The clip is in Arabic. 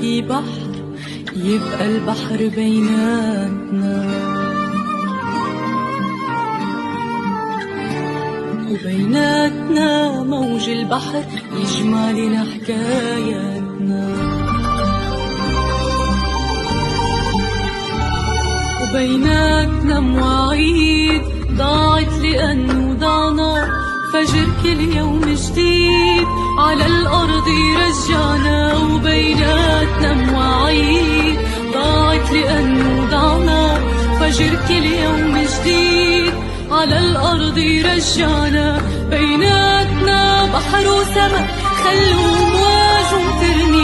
في بحر يبقى البحر بيناتنا، وبيناتنا موج البحر يجمع لنا حكاياتنا، وبيناتنا مواعيد ضاعت لأنه ضعنا، فجر كل يوم جديد على الأرض يرجعنا. وبيناتنا مواعيد ضاعت لأنه ضعنا، فجر كل يوم جديد على الأرض يرجعنا. بيناتنا بحر وسما خلوا مواجه ترمي